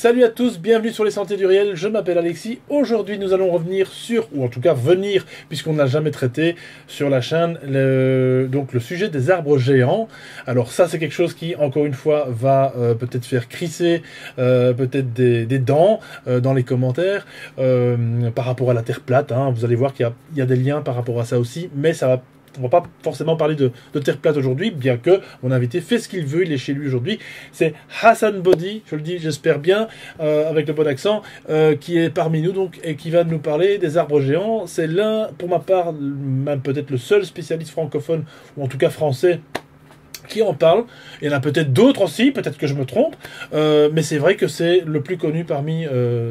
Salut à tous, bienvenue sur les Sentiers du Réel, je m'appelle Alexis. Aujourd'hui nous allons revenir sur, ou en tout cas venir, puisqu'on n'a jamais traité sur la chaîne, donc le sujet des arbres géants. Alors ça c'est quelque chose qui, encore une fois, va peut-être faire crisser peut-être des dents dans les commentaires par rapport à la Terre plate. Hein. Vous allez voir qu'il y a des liens par rapport à ça aussi, mais on va pas forcément parler de Terre plate aujourd'hui, bien que mon invité fait ce qu'il veut, il est chez lui aujourd'hui. C'est Hassan Bodi, je le dis, j'espère bien, avec le bon accent, qui est parmi nous donc et qui va nous parler des arbres géants. C'est l'un, pour ma part, même peut-être le seul spécialiste francophone, ou en tout cas français, qui en parle. Il y en a peut-être d'autres aussi, peut-être que je me trompe, mais c'est vrai que c'est le plus connu parmi,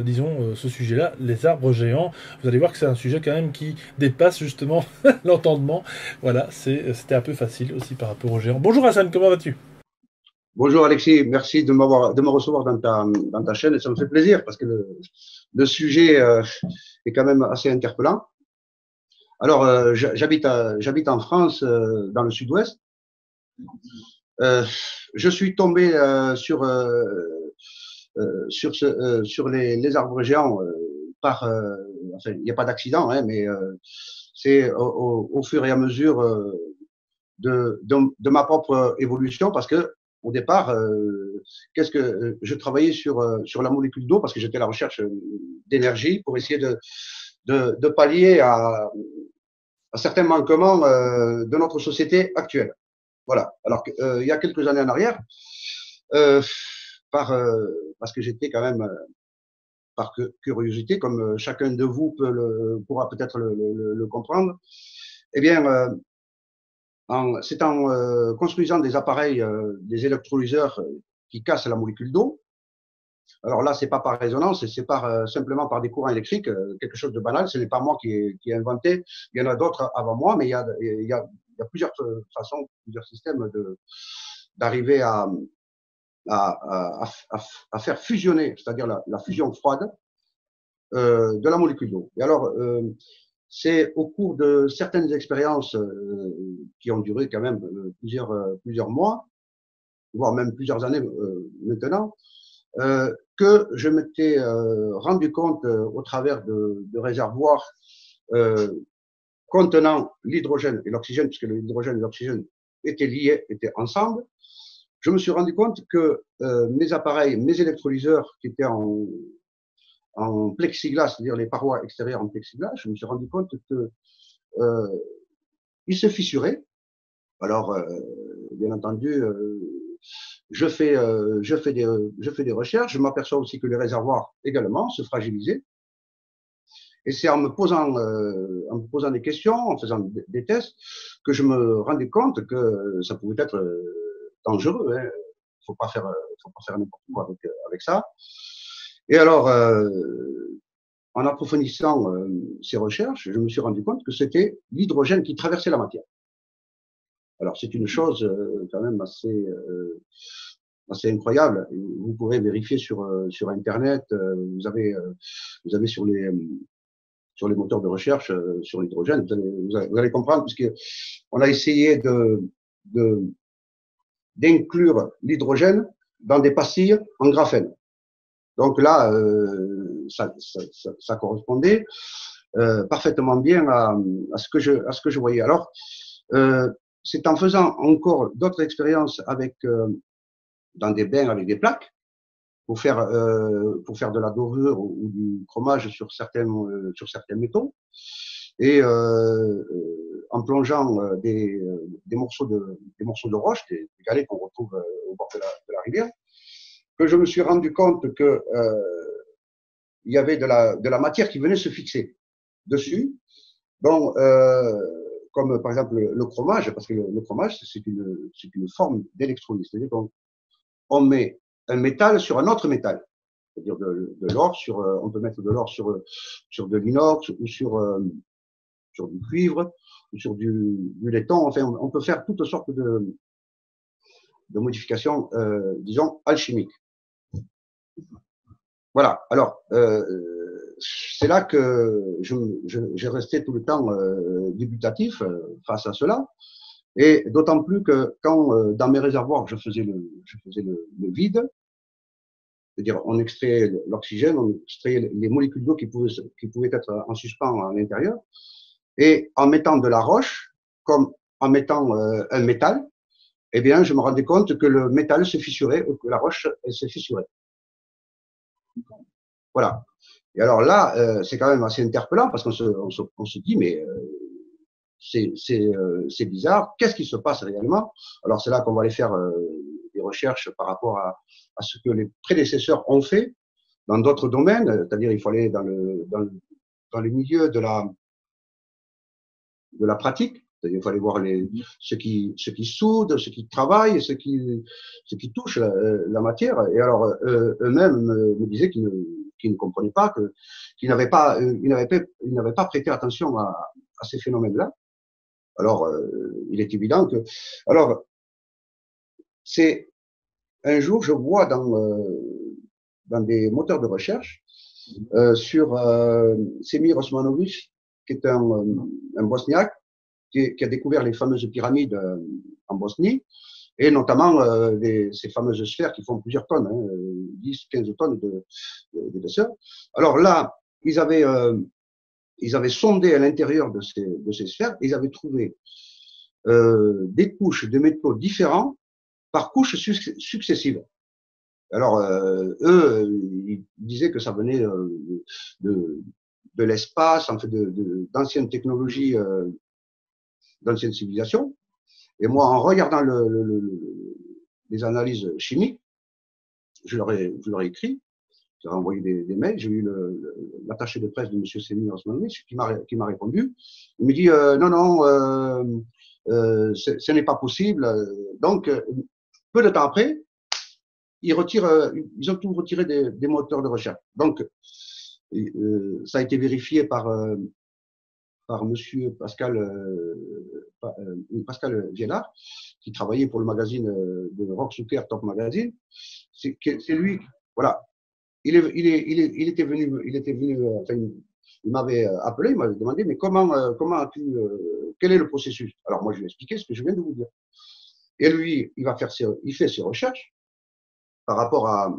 disons, ce sujet-là, les arbres géants. Vous allez voir que c'est un sujet quand même qui dépasse justement l'entendement. Voilà, c'était un peu facile aussi par rapport aux géants. Bonjour Hassan, comment vas-tu? Bonjour Alexis, merci de me recevoir dans ta chaîne et ça me fait plaisir parce que le sujet est quand même assez interpellant. Alors, j'habite en France, dans le sud-ouest. Euh, je suis tombé sur les arbres géants enfin, il n'y a pas d'accident, hein, mais c'est au fur et à mesure de ma propre évolution parce que au départ, je travaillais sur la molécule d'eau parce que j'étais à la recherche d'énergie pour essayer de pallier à certains manquements de notre société actuelle. Voilà. Alors il y a quelques années en arrière, euh, parce que j'étais quand même par curiosité, comme chacun de vous pourra peut-être le comprendre, eh bien, c'est en construisant des appareils, des électrolyseurs qui cassent la molécule d'eau. Alors là, c'est pas par résonance, c'est simplement par des courants électriques, quelque chose de banal. Ce n'est pas moi qui ai inventé. Il y en a d'autres avant moi, mais il y a plusieurs façons, plusieurs systèmes d'arriver à faire fusionner, c'est-à-dire la fusion froide de la molécule d'eau. Et alors, c'est au cours de certaines expériences qui ont duré quand même plusieurs mois, voire même plusieurs années maintenant, que je m'étais rendu compte au travers de réservoirs euh, contenant l'hydrogène et l'oxygène, puisque l'hydrogène et l'oxygène étaient liés, étaient ensemble. Je me suis rendu compte que mes appareils, mes électrolyseurs qui étaient en plexiglas, c'est-à-dire les parois extérieures en plexiglas, je me suis rendu compte que ils se fissuraient. Alors, bien entendu, je fais des recherches. Je m'aperçois aussi que les réservoirs également se fragilisaient. Et c'est en me posant des questions, en faisant des tests, que je me rendais compte que ça pouvait être dangereux. Hein. Faut pas faire n'importe quoi avec ça. Et alors, en approfondissant ces recherches, je me suis rendu compte que c'était l'hydrogène qui traversait la matière. Alors, c'est une chose quand même assez incroyable. Vous pourrez vérifier sur Internet. Vous avez sur les moteurs de recherche sur l'hydrogène. Vous allez comprendre, puisqu'on a essayé d'inclure l'hydrogène dans des pastilles en graphène. Donc là, ça correspondait parfaitement bien à ce que je voyais. Alors, c'est en faisant encore d'autres expériences dans des bains avec des plaques pour faire de la dorure ou du chromage sur certains métaux et en plongeant des morceaux de roche, des galets qu'on retrouve au bord de la rivière, que je me suis rendu compte que il y avait de la matière qui venait se fixer dessus. Bon, comme par exemple le chromage, parce que le chromage, c'est une forme d'électrolyse. C'est-à-dire qu'on met un métal sur un autre métal. C'est-à-dire de l'or on peut mettre de l'or sur de l'inox ou sur du cuivre ou sur du laiton. Enfin, on peut faire toutes sortes de modifications, disons, alchimiques. Voilà. Alors, c'est là que j'ai resté tout le temps dubitatif face à cela. Et d'autant plus que quand dans mes réservoirs je faisais le vide, C'est-à-dire, on extrait l'oxygène, on extrait les molécules d'eau qui pouvaient être en suspens à l'intérieur, et en mettant de la roche, comme en mettant un métal, eh bien, je me rendais compte que le métal se fissurait, ou que la roche elle se fissurait. Voilà. Et alors là, c'est quand même assez interpellant parce qu'on se dit, mais c'est bizarre. Qu'est-ce qui se passe réellement? Alors c'est là qu'on va aller faire des recherches par rapport à ce que les prédécesseurs ont fait dans d'autres domaines, c'est-à-dire il faut aller dans le milieu de la pratique. Il faut aller voir ceux qui soudent, ceux qui travaillent, ceux qui touchent la matière. Et alors, eux-mêmes me disaient qu'ils ne comprenaient pas, qu'ils n'avaient pas, ils n'avaient pas prêté attention à ces phénomènes-là. Alors, il est évident que. Alors, c'est un jour, je vois dans des moteurs de recherche sur Semir Osmanovic, qui est un Bosniaque, qui a découvert les fameuses pyramides en Bosnie, et notamment ces fameuses sphères qui font plusieurs tonnes, 10, 15 tonnes d'épaisseur. Alors là, ils avaient sondé à l'intérieur de ces sphères, et ils avaient trouvé des couches de métaux différents par couches successives. Alors, eux, ils disaient que ça venait de l'espace, en fait, d'anciennes technologies, d'anciennes civilisations. Et moi, en regardant les analyses chimiques, je leur ai écrit, j'ai envoyé des mails, j'ai eu l'attaché de presse de M. Semir Osmanovic qui m'a répondu. Il me dit non, ce n'est pas possible. Donc, peu de temps après, ils ont tout retiré des moteurs de recherche. Donc, ça a été vérifié par monsieur Pascal Viellard, qui travaillait pour le magazine de Rock Zucker Top Magazine. C'est lui, voilà. Il était venu, enfin, il m'avait appelé, il m'avait demandé, mais comment as-tu, quel est le processus? Alors moi, je lui ai expliqué ce que je viens de vous dire. Et lui, il fait ses recherches par rapport à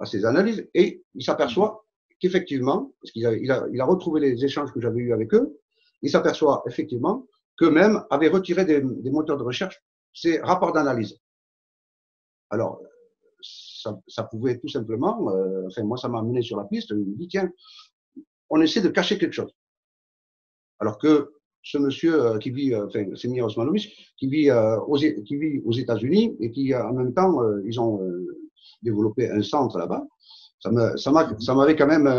ses analyses, et il s'aperçoit qu'effectivement, parce qu'il a retrouvé les échanges que j'avais eus avec eux, il s'aperçoit effectivement qu'eux-mêmes avaient retiré des moteurs de recherche ces rapports d'analyse. Alors, ça pouvait tout simplement, enfin moi ça m'a amené sur la piste, je me dis tiens, on essaie de cacher quelque chose. Alors que ce monsieur qui vit, enfin Semir Osmanovic, qui vit aux États-Unis et qui en même temps, ils ont développé un centre là-bas, ça m'avait quand même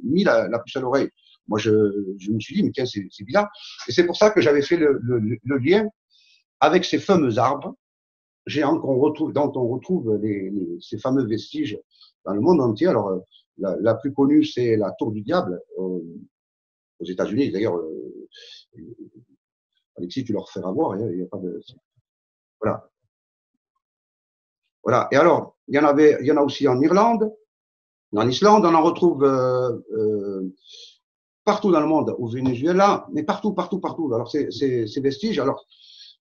mis la puce à l'oreille. Moi, je me suis dit, mais tiens, c'est bizarre. Et c'est pour ça que j'avais fait le lien avec ces fameux arbres géants dont on retrouve ces fameux vestiges dans le monde entier. Alors, la plus connue, c'est la Tour du Diable aux États-Unis. D'ailleurs, Alexis, tu leur feras voir. Il n'y a pas de. Voilà. Voilà. Et alors, il y en a aussi en Irlande, en Islande, on en retrouve partout dans le monde, au Venezuela, mais partout. Alors, ces vestiges, alors,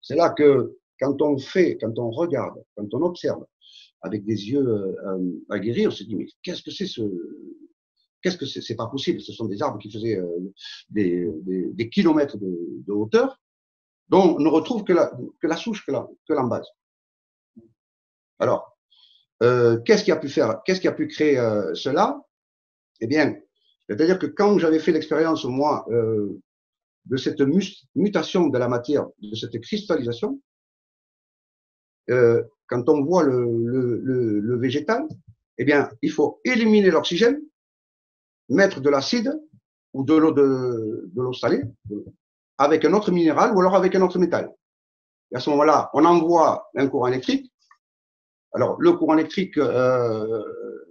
c'est là que quand on regarde, quand on observe avec des yeux aguerris, on se dit, mais qu'est-ce que c'est c'est pas possible. Ce sont des arbres qui faisaient des kilomètres de hauteur, dont on ne retrouve que la souche, que l'embase. Alors, qu'est-ce qui a pu créer cela? Eh bien, c'est-à-dire que quand j'avais fait l'expérience, moi, de cette mutation de la matière, de cette cristallisation, quand on voit le végétal, eh bien, il faut éliminer l'oxygène, mettre de l'acide ou de l'eau salée avec un autre minéral ou alors avec un autre métal. Et à ce moment-là, on envoie un courant électrique. Alors, le courant électrique,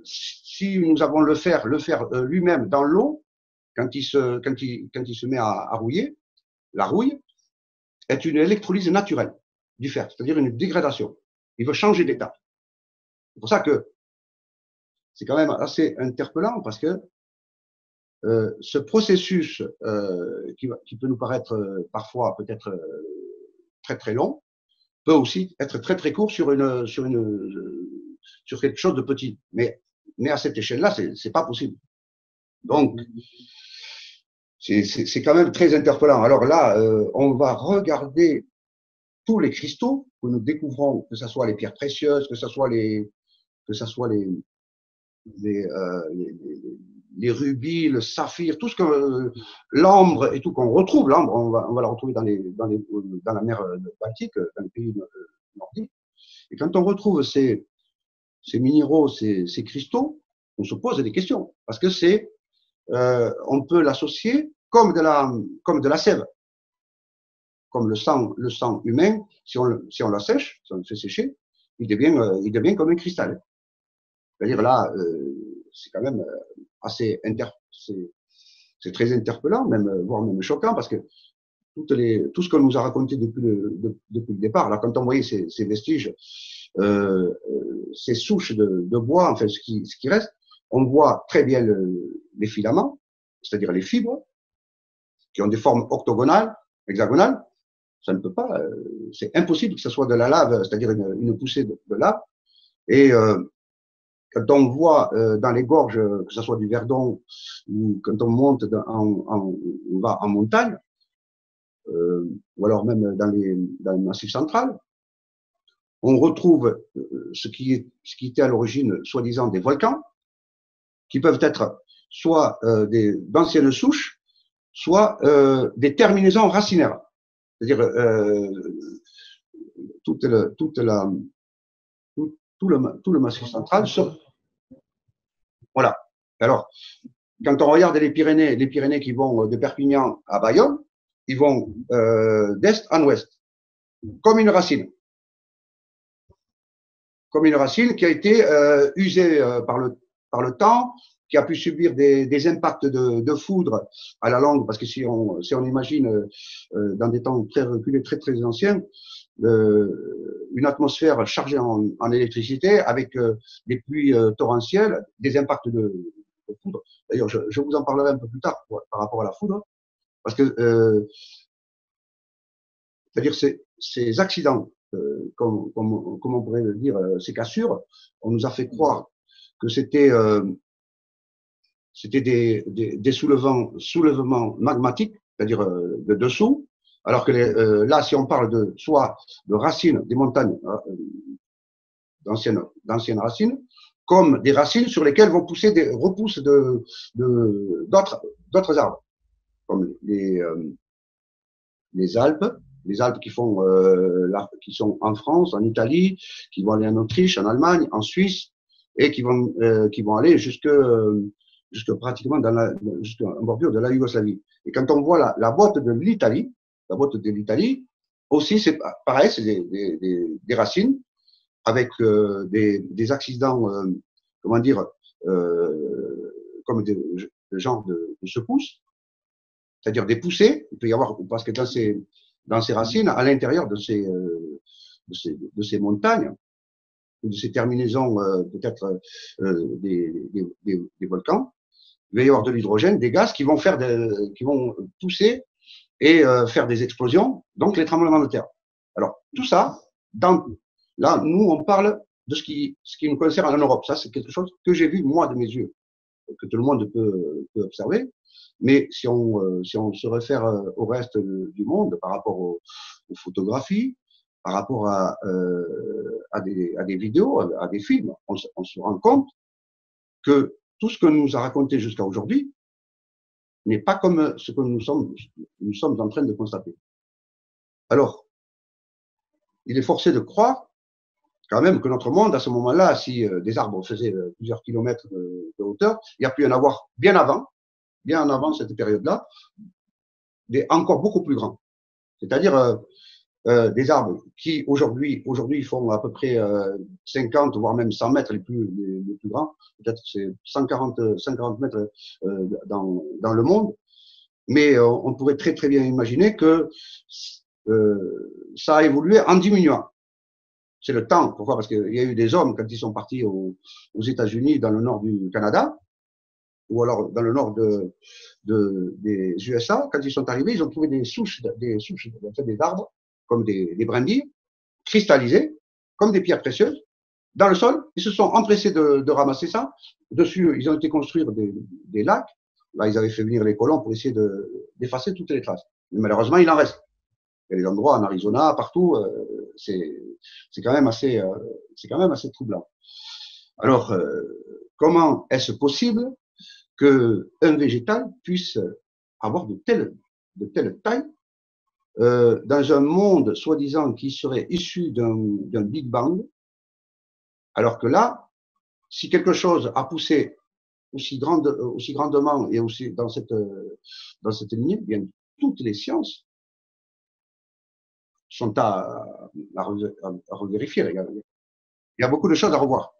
si nous avons le fer lui-même dans l'eau, quand il se met à rouiller, la rouille est une électrolyse naturelle du fer, c'est-à-dire une dégradation. Il veut changer d'état. C'est pour ça que c'est quand même assez interpellant parce que ce processus qui peut nous paraître parfois peut-être très très long peut aussi être très très court sur une sur quelque chose de petit. Mais à cette échelle-là, c'est pas possible. Donc, c'est quand même très interpellant. Alors là, on va regarder tous les cristaux que nous découvrons, que ce soit les pierres précieuses, que ce soit les rubis, le saphir, tout ce que l'ambre et tout qu'on retrouve. L'ambre, on va la retrouver dans la mer Baltique, dans les pays nordiques. Et quand on retrouve ces minéraux, ces cristaux, on se pose des questions parce que on peut l'associer comme de la sève, comme le sang humain. Si on la sèche, si on le fait sécher, il devient comme un cristal. C'est-à-dire là, c'est quand même c'est très interpellant, voire même choquant, parce que tout ce qu'on nous a raconté depuis le départ, là, quand on voyait ces vestiges, ces souches de bois, enfin ce qui reste, on voit très bien les filaments, c'est-à-dire les fibres, qui ont des formes octogonales, hexagonales. Ça ne peut pas, c'est impossible que ce soit de la lave, c'est-à-dire une poussée de lave. Et quand on voit dans les gorges, que ce soit du Verdon ou quand on monte, on va en montagne, ou alors même dans le Massif central, on retrouve ce qui était à l'origine soi-disant des volcans, qui peuvent être soit d'anciennes souches, soit des terminaisons racinaires. C'est-à-dire tout le Massif central. Voilà. Alors, quand on regarde les Pyrénées qui vont de Perpignan à Bayonne, ils vont d'est en ouest, comme une racine. Comme une racine qui a été usée par le temps, qui a pu subir des impacts de foudre à la longue, parce que si on imagine dans des temps très reculés, très très anciens, une atmosphère chargée en électricité avec des pluies torrentielles, des impacts de foudre. D'ailleurs, je vous en parlerai un peu plus tard par rapport à la foudre, parce que c'est-à-dire ces accidents, comme on pourrait le dire, ces cassures, on nous a fait croire que c'était des soulèvements magmatiques, c'est-à-dire de dessous, alors que là, si on parle soit de racines des montagnes, d'anciennes racines, comme des racines sur lesquelles vont pousser des repousses d'autres arbres, comme les Alpes qui sont en France, en Italie, qui vont aller en Autriche, en Allemagne, en Suisse, et qui vont aller jusque pratiquement jusqu'à la bordure de la Yougoslavie. Et quand on voit la boîte de l'Italie, aussi c'est pareil, c'est des racines avec des accidents, comment dire, comme des genres de secousses, c'est-à-dire des poussées. Il peut y avoir, parce que dans ces racines, à l'intérieur de ces montagnes, de ces terminaisons peut-être des volcans, il va y avoir de l'hydrogène, des gaz qui vont pousser et faire des explosions, donc les tremblements de terre. Alors tout ça, là, nous on parle de ce qui nous concerne en Europe. Ça, c'est quelque chose que j'ai vu moi de mes yeux, que tout le monde peut observer. Mais si on se réfère au reste du monde par rapport aux photographies, par rapport à des vidéos, à des films, on se rend compte que tout ce que nous a raconté jusqu'à aujourd'hui n'est pas comme ce que nous sommes en train de constater. Alors, il est forcé de croire quand même que notre monde, à ce moment-là, si des arbres faisaient plusieurs kilomètres de hauteur, il y a pu y en avoir bien avant cette période-là, encore beaucoup plus grands. C'est-à-dire des arbres qui aujourd'hui font à peu près 50 voire même 100 mètres les plus grands, peut-être c'est 140 mètres dans le monde, mais on pourrait très très bien imaginer que ça a évolué en diminuant. C'est le temps. Pourquoi? Parce qu'il y a eu des hommes quand ils sont partis aux États-Unis, dans le nord du Canada, ou alors dans le nord des USA, quand ils sont arrivés, ils ont trouvé des souches des arbres, comme des brindilles, cristallisées, comme des pierres précieuses, dans le sol. Ils se sont empressés de ramasser ça. Dessus, ils ont été construire des lacs. Là, ils avaient fait venir les colons pour essayer d'effacer toutes les traces. Mais malheureusement, il en reste. Il y a des endroits en Arizona, partout, c'est quand même assez troublant. Alors, comment est-ce possible qu'un végétal puisse avoir de telles tailles dans un monde soi-disant qui serait issu d'un Big Bang, alors que là, si quelque chose a poussé aussi grandement et aussi dans cette lignée, bien toutes les sciences sont à revérifier. Il y a beaucoup de choses à revoir.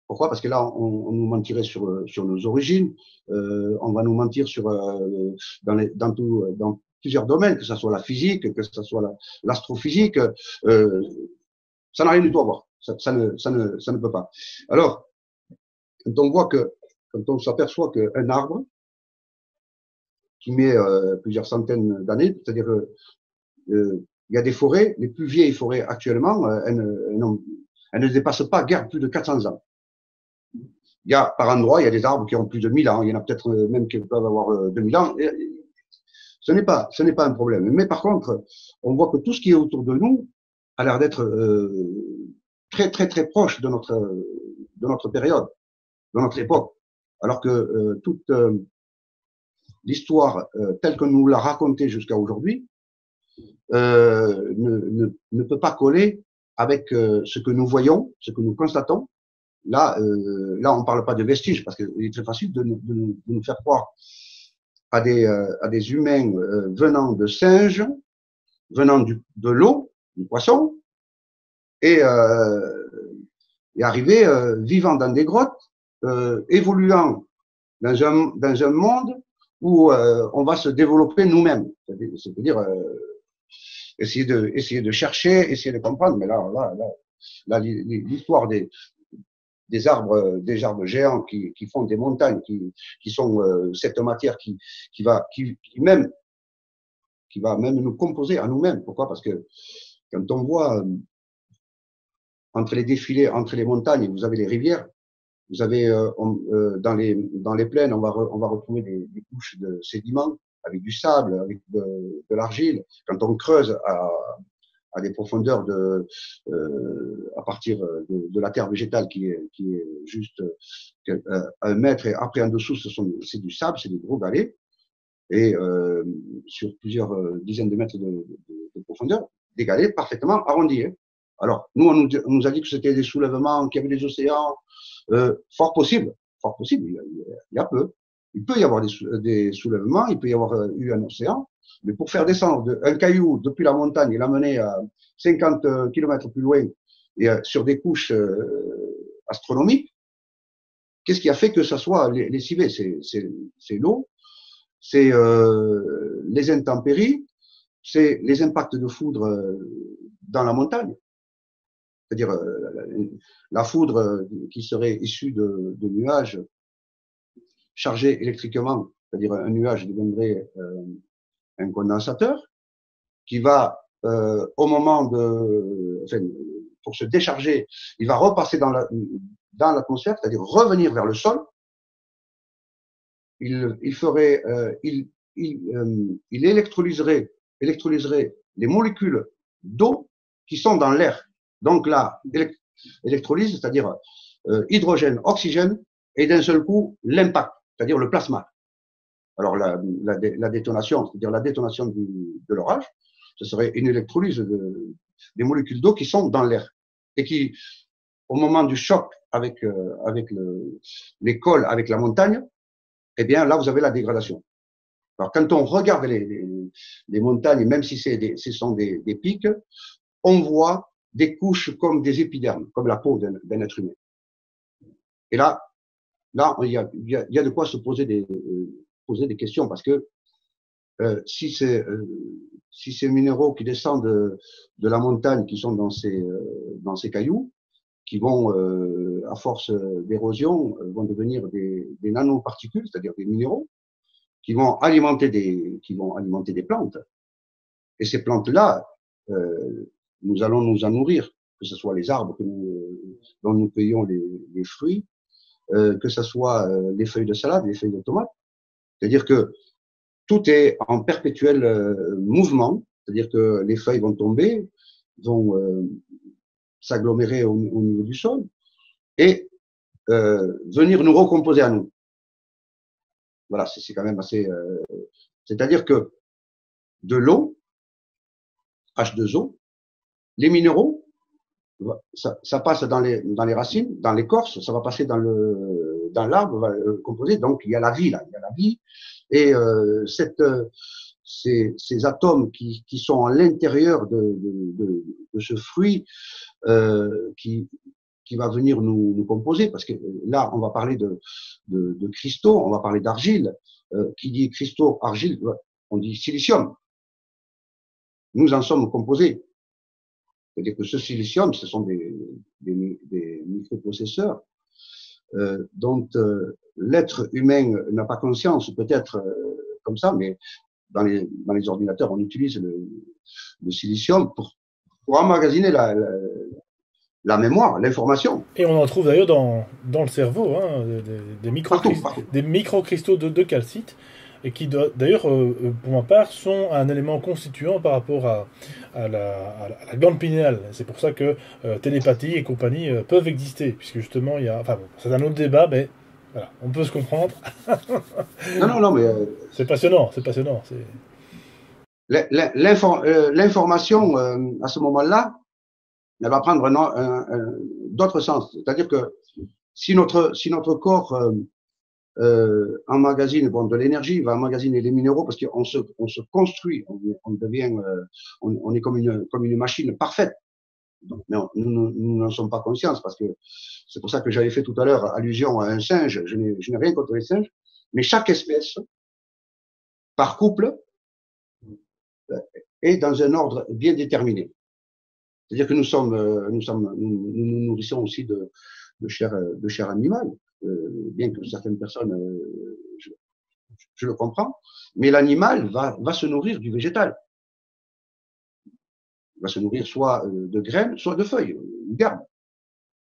Pourquoi? Parce que là, on nous mentirait sur nos origines, on va nous mentir dans plusieurs domaines, que ce soit la physique, que ce soit l'astrophysique, ça n'a rien du tout à voir. Ça ne peut pas. Alors, quand on s'aperçoit qu'un arbre qui met plusieurs centaines d'années, c'est-à-dire il y a des forêts, les plus vieilles forêts actuellement, elles ne dépassent pas guère plus de 400 ans. Il y a, par endroit, il y a des arbres qui ont plus de 1000 ans. Il y en a peut-être même qui peuvent avoir 2000 ans. Ce n'est pas un problème. Mais par contre, on voit que tout ce qui est autour de nous a l'air d'être très, très, très proche de notre période, de notre époque. Alors que toute l'histoire telle que nous l'a racontée jusqu'à aujourd'hui ne peut pas coller avec ce que nous voyons, ce que nous constatons. Là, on parle pas de vestiges parce qu'il est très facile de nous faire croire à des humains venant de singes, venant de l'eau, du poisson, et arriver vivant dans des grottes, évoluant dans un monde où on va se développer nous-mêmes. C'est-à-dire essayer de chercher, essayer de comprendre. Mais là l'histoire des arbres géants qui font des montagnes, qui sont cette matière qui va même nous composer à nous-mêmes. Pourquoi? Parce que quand on voit entre les défilés, entre les montagnes, vous avez les rivières, vous avez dans les plaines, on va retrouver des couches de sédiments avec du sable, avec de l'argile. Quand on creuse à des profondeurs à partir de la terre végétale qui est juste 1 mètre, et après en dessous c'est du sable, c'est des gros galets, et sur plusieurs dizaines de mètres de profondeur, des galets parfaitement arrondis. Hein. Alors nous on nous a dit que c'était des soulèvements, qu'il y avait des océans, fort possible, il y a peu. Il peut y avoir des soulèvements, il peut y avoir eu un océan, mais pour faire descendre un caillou depuis la montagne et l'amener à 50 km plus loin et sur des couches astronomiques, qu'est-ce qui a fait que ça soit lessivé? C'est l'eau, c'est les intempéries, c'est les impacts de foudre dans la montagne. C'est-à-dire la foudre qui serait issue de nuages chargés électriquement, c'est-à-dire un nuage deviendrait un condensateur qui va, au moment pour se décharger, il va repasser dans l'atmosphère, c'est-à-dire revenir vers le sol. Il électrolyserait les molécules d'eau qui sont dans l'air. Donc là, électrolyse, c'est-à-dire hydrogène, oxygène, et d'un seul coup, l'impact, c'est-à-dire le plasma. Alors la détonation, c'est-à-dire la détonation de l'orage, ce serait une électrolyse des molécules d'eau qui sont dans l'air et qui, au moment du choc avec les cols, avec la montagne, eh bien là vous avez la dégradation. Alors quand on regarde les montagnes, même si ce sont des pics, on voit des couches comme des épidermes, comme la peau d'un être humain. Et là il y a de quoi se poser des questions, parce que si ces minéraux qui descendent de la montagne, qui sont dans ces cailloux, qui vont, à force d'érosion, vont devenir des nanoparticules, c'est-à-dire des minéraux, qui vont alimenter des plantes. Et ces plantes-là, nous allons nous en nourrir que ce soit les arbres dont nous cueillons les fruits, que ce soit les feuilles de salade, les feuilles de tomate. C'est-à-dire que tout est en perpétuel mouvement, c'est-à-dire que les feuilles vont tomber, vont s'agglomérer au niveau du sol et venir nous recomposer à nous. Voilà, c'est quand même assez. C'est-à-dire que de l'eau, H2O, les minéraux, ça passe dans les racines, dans l'écorce, ça va passer dans l'arbre, va composer. Donc il y a la vie là, il y a la vie. Et ces atomes qui sont à l'intérieur de ce fruit qui va venir nous composer, parce que là, on va parler de cristaux, on va parler d'argile. Qui dit cristaux, argile, on dit silicium. Nous en sommes composés. C'est-à-dire que ce silicium, ce sont des microprocesseurs dont l'être humain n'a pas conscience, peut-être comme ça, mais dans les ordinateurs, on utilise le silicium pour emmagasiner la mémoire, l'information. Et on en trouve d'ailleurs dans le cerveau, hein, Partout. des microcristaux de calcite, et qui d'ailleurs, pour ma part, sont un élément constituant par rapport à la glande pinéale. C'est pour ça que télépathie et compagnie peuvent exister, puisque justement, il y a... Enfin bon, c'est un autre débat, mais voilà, on peut se comprendre. Non, mais... c'est passionnant, c'est passionnant. L'information, à ce moment-là, elle va prendre d'autres sens. C'est-à-dire que si notre corps emmagasine de l'énergie, il va emmagasiner les minéraux parce qu'on se construit, on devient, on est comme une machine parfaite. Donc, mais nous n'en sommes pas conscients parce que c'est pour ça que j'avais fait tout à l'heure allusion à un singe. Je n'ai rien contre les singes, mais chaque espèce, par couple, est dans un ordre bien déterminé. C'est-à-dire que nous nourrissons aussi de chair animale, bien que certaines personnes, je le comprends, mais l'animal va se nourrir du végétal. Il va se nourrir soit de graines, soit de feuilles, d'herbes.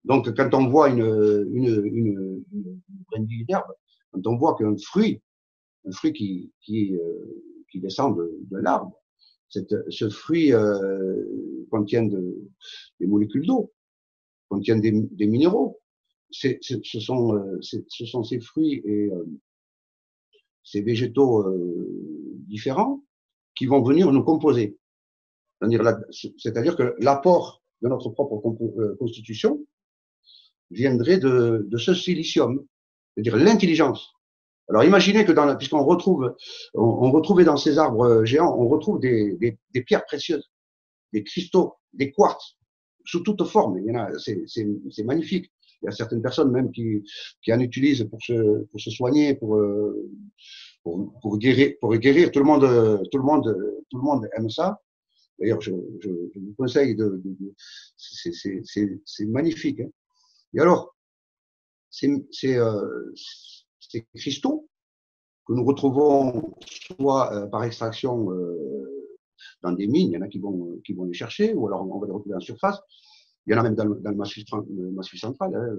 Donc, quand on voit une brindille d'herbe, quand on voit qu'un fruit qui descend de l'arbre, ce fruit contient des molécules d'eau, contient des minéraux. Ce sont ces fruits et ces végétaux différents qui vont venir nous composer. C'est-à-dire que l'apport de notre propre constitution viendrait de ce silicium, c'est-à-dire l'intelligence. Alors imaginez que puisqu'on retrouvait dans ces arbres géants, on retrouve des pierres précieuses, des cristaux, des quartz, sous toute forme. Il y en a, c'est magnifique. Il y a certaines personnes même qui en utilisent pour se soigner, pour guérir. Tout le monde aime ça. D'ailleurs, je vous conseille c'est magnifique. Hein. Et alors, ces cristaux que nous retrouvons soit par extraction dans des mines, il y en a qui vont les chercher, ou alors on va les retrouver en surface. Il y en a même dans le massif central. Hein.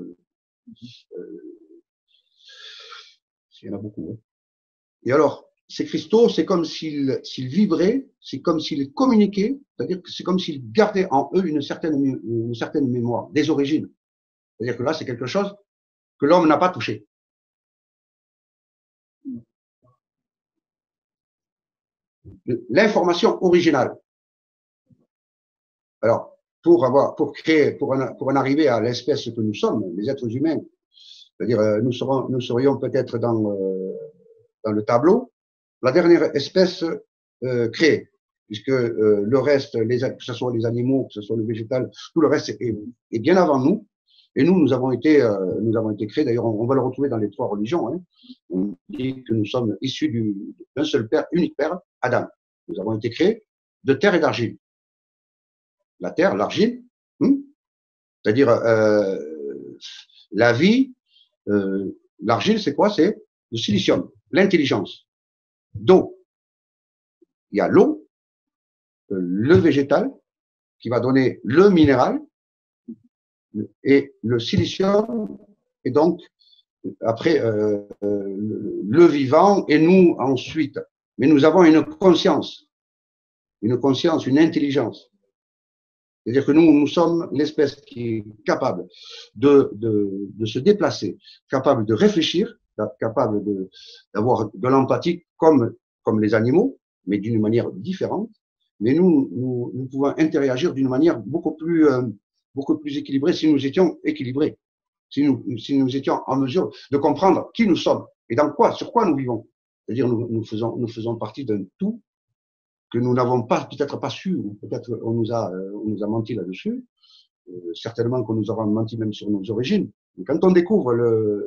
Il y en a beaucoup. Hein. Et alors, ces cristaux, c'est comme s'ils vibraient, c'est comme s'ils communiquaient, c'est-à-dire que c'est comme s'ils gardaient en eux une certaine mémoire, des origines. C'est-à-dire que là, c'est quelque chose que l'homme n'a pas touché. L'information originale. Alors, pour en arriver à l'espèce que nous sommes, les êtres humains, c'est-à-dire nous serions peut-être dans le tableau, la dernière espèce créée, puisque le reste, que ce soit les animaux, que ce soit le végétal, tout le reste est bien avant nous. Et nous avons été créés. D'ailleurs, on va le retrouver dans les trois religions. Hein. On dit que nous sommes issus d'un seul père, unique père, Adam. Nous avons été créés de terre et d'argile. La terre, l'argile, c'est-à-dire la vie. L'argile, c'est quoi? C'est le silicium, l'intelligence. D'eau. Il y a l'eau, le végétal, qui va donner le minéral, Et le silicium est donc, après, le vivant et nous ensuite. Mais nous avons une conscience, une intelligence. C'est-à-dire que nous sommes l'espèce qui est capable de se déplacer, capable de réfléchir, capable d'avoir de l'empathie comme les animaux, mais d'une manière différente. Mais nous pouvons interagir d'une manière beaucoup plus équilibrée si nous étions équilibrés, si nous étions en mesure de comprendre qui nous sommes et sur quoi nous vivons. C'est-à-dire nous faisons partie d'un tout que nous n'avons peut-être pas su, ou peut-être on nous a menti là-dessus, certainement qu'on nous aura menti même sur nos origines. Mais quand on découvre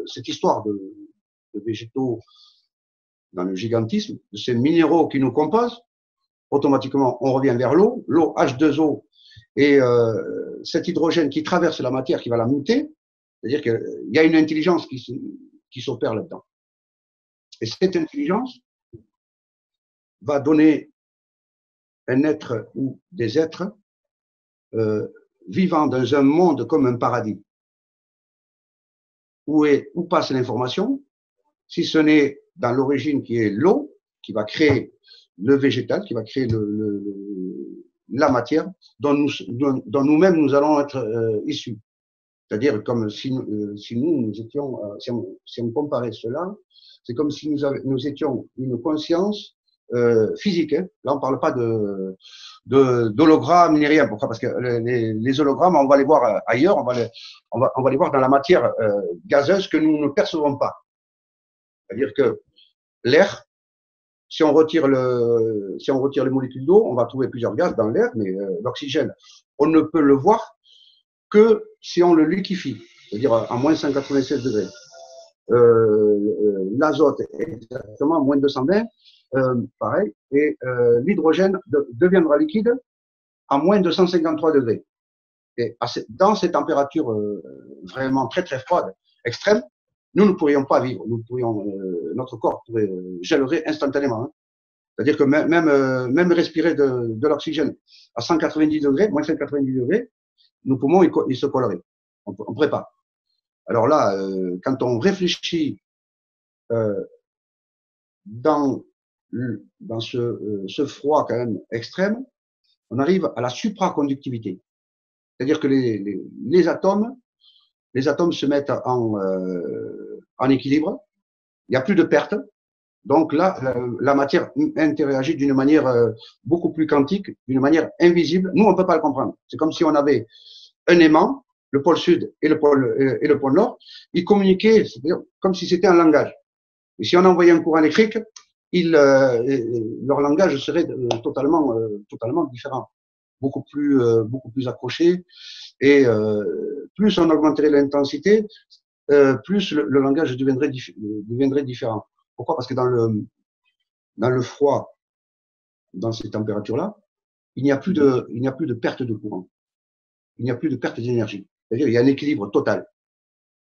cette histoire de végétaux dans le gigantisme, de ces minéraux qui nous composent, automatiquement on revient vers l'eau H2O, et cet hydrogène qui traverse la matière, qui va la muter, c'est-à-dire qu'il y a une intelligence qui s'opère là-dedans. Et cette intelligence va donner un être ou des êtres vivant dans un monde comme un paradis, où passe l'information, si ce n'est dans l'origine qui est l'eau, qui va créer le végétal, qui va créer la matière dont nous-mêmes nous allons être issus. C'est-à-dire comme si nous étions, si on comparait cela, c'est comme si nous étions une conscience physique. Hein. Là, on ne parle pas d'hologrammes ni rien. Pourquoi? Parce que les hologrammes, on va les voir ailleurs, on va les voir dans la matière gazeuse que nous ne percevons pas. C'est-à-dire que l'air, si on retire les molécules d'eau, on va trouver plusieurs gaz dans l'air, mais l'oxygène, on ne peut le voir que si on le liquéfie, c'est-à-dire à moins 196 degrés. L'azote, exactement, à moins 220, pareil, et l'hydrogène deviendra liquide à moins 253 degrés. Et dans ces températures vraiment très très froides, extrêmes, nous ne pourrions pas vivre. Notre corps gèlerait instantanément. Hein. C'est-à-dire que même respirer de l'oxygène à 190 degrés, moins 190 degrés, nos poumons ils se colleraient. On ne pourrait pas. Alors là, quand on réfléchit dans ce froid quand même extrême, on arrive à la supraconductivité. C'est-à-dire que les atomes se mettent en équilibre, il n'y a plus de perte. Donc là, la matière interagit d'une manière beaucoup plus quantique, d'une manière invisible. Nous, on ne peut pas le comprendre. C'est comme si on avait un aimant, le pôle sud et le pôle nord, ils communiquaient, c'est-à-dire comme si c'était un langage. Et si on envoyait un courant électrique, leur langage serait totalement différent, beaucoup plus accroché. Et plus on augmenterait l'intensité, plus le langage deviendrait différent. Pourquoi? Parce que dans le froid, dans ces températures-là, il n'y a plus de perte de courant. Il n'y a plus de perte d'énergie. C'est-à-dire, il y a un équilibre total.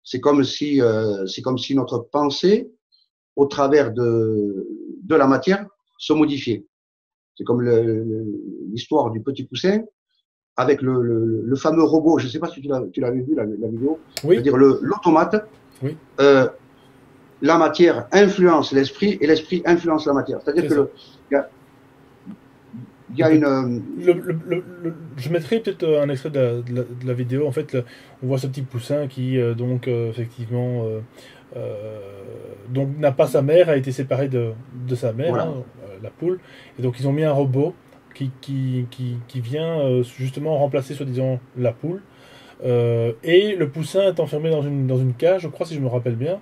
C'est comme si notre pensée, au travers de la matière, se modifiait. C'est comme l'histoire du petit poussin avec le fameux robot. Je ne sais pas si tu l'avais vu, la vidéo. Oui. C'est-à-dire l'automate. Oui. La matière influence l'esprit et l'esprit influence la matière. C'est-à-dire que il y a une. Je mettrai peut-être un extrait de la vidéo. En fait, on voit ce petit poussin qui, effectivement, donc n'a pas sa mère, a été séparé de sa mère, Voilà. hein, la poule. Et donc, ils ont mis un robot qui vient justement remplacer, soi-disant, la poule. Et le poussin est enfermé dans une cage, je crois, si je me rappelle bien.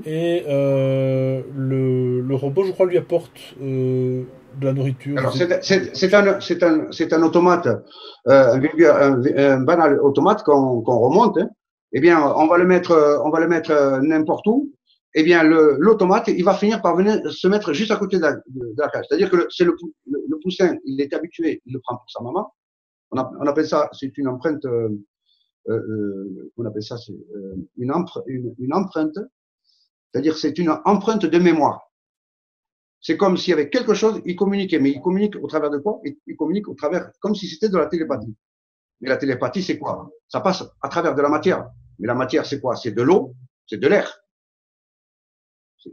Et le robot, je crois, lui apporte de la nourriture. Alors, c'est un automate, un banal automate qu'on remonte. Hein. Eh bien, on va le mettre n'importe où. Eh bien, l'automate, il va finir par venir se mettre juste à côté de la cage. C'est-à-dire que c'est le poussin, il est habitué, il le prend pour sa maman. On appelle ça, c'est une empreinte. On appelle ça, c'est une empreinte. C'est-à-dire, c'est une empreinte de mémoire. C'est comme s'il y avait quelque chose, il communiquait, mais il communique au travers de quoi? Il communique au travers, comme si c'était de la télépathie. Mais la télépathie, c'est quoi? Ça passe à travers de la matière. Mais la matière, c'est quoi? C'est de l'eau, c'est de l'air.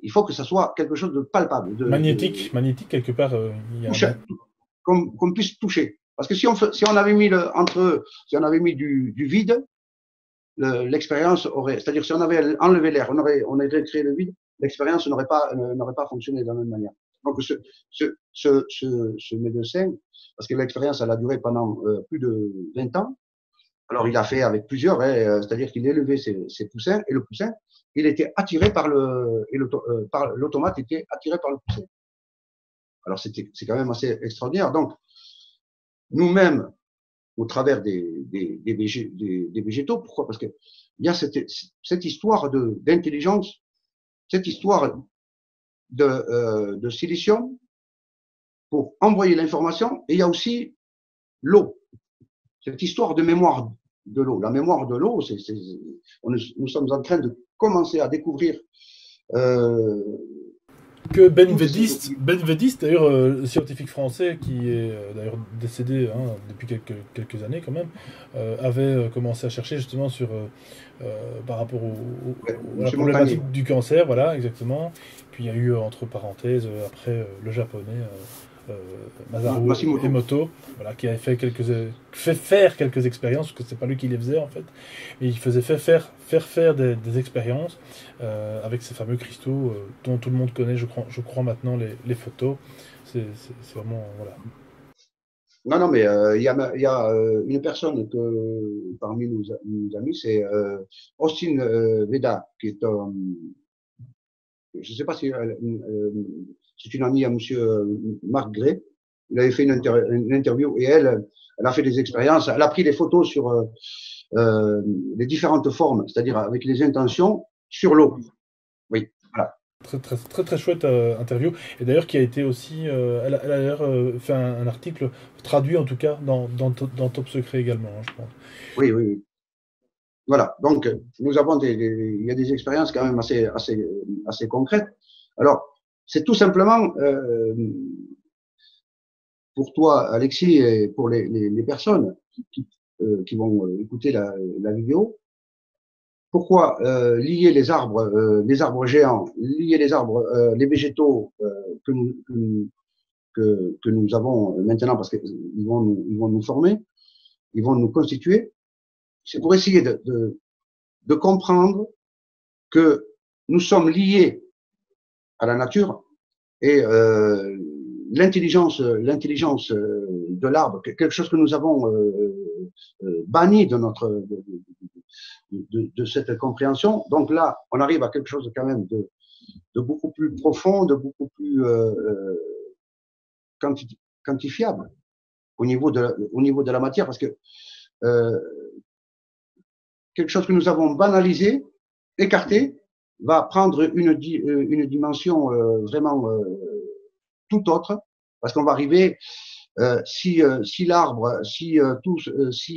Il faut que ça soit quelque chose de palpable, magnétique quelque part. Il y a qu'on puisse toucher. Parce que si on avait mis si on avait mis du vide, l'expérience aurait, c'est-à-dire si on avait enlevé l'air, on aurait créé le vide, l'expérience n'aurait pas fonctionné de la même manière. Donc ce médecin, parce que l'expérience elle a duré pendant plus de 20 ans, alors il a fait avec plusieurs, c'est-à-dire qu'il élevait ses poussins et le poussin, il était attiré par l'automate était attiré par le poussin. Alors c'est quand même assez extraordinaire. Donc nous-mêmes, au travers des végétaux, pourquoi? Parce que il y a cette histoire d'intelligence, cette histoire de silicium pour envoyer l'information, et il y a aussi l'eau, cette histoire de mémoire de l'eau. La mémoire de l'eau, nous sommes en train de commencer à découvrir que Ben Vedist, d'ailleurs scientifique français qui est d'ailleurs décédé depuis quelques années quand même, avait commencé à chercher justement sur par rapport à la problématique du cancer, voilà exactement. Puis il y a eu entre parenthèses après le japonais Masaru Emoto, voilà, qui avait fait faire quelques expériences, parce que c'est pas lui qui les faisait en fait, mais il faisait faire des expériences avec ces fameux cristaux dont tout le monde connaît, je crois maintenant les photos. C'est vraiment voilà. Non, mais il y a une personne que parmi nos amis, c'est Austin Veda, qui est je ne sais pas si c'est une amie à monsieur Marc Gray. Il avait fait une interview et elle a fait des expériences. Elle a pris des photos sur les différentes formes, c'est-à-dire avec les intentions sur l'eau. Oui, voilà. Très chouette interview. Et d'ailleurs, qui a été aussi. Elle a d'ailleurs fait un article traduit en tout cas dans Top Secret également, je pense. Oui. Voilà, donc nous avons il y a des expériences quand même assez concrètes. Alors, c'est tout simplement pour toi, Alexis, et pour les personnes qui vont écouter la vidéo, pourquoi lier les arbres géants, lier les végétaux que nous avons maintenant, parce qu'ils vont nous former, ils vont nous constituer. C'est pour essayer de comprendre que nous sommes liés à la nature et l'intelligence de l'arbre, quelque chose que nous avons banni de cette compréhension. Donc là, on arrive à quelque chose quand même de beaucoup plus profond, de beaucoup plus quantifiable au niveau de la matière, parce que quelque chose que nous avons banalisé, écarté, va prendre une dimension vraiment tout autre, parce qu'on va arriver, si l'arbre, s'il y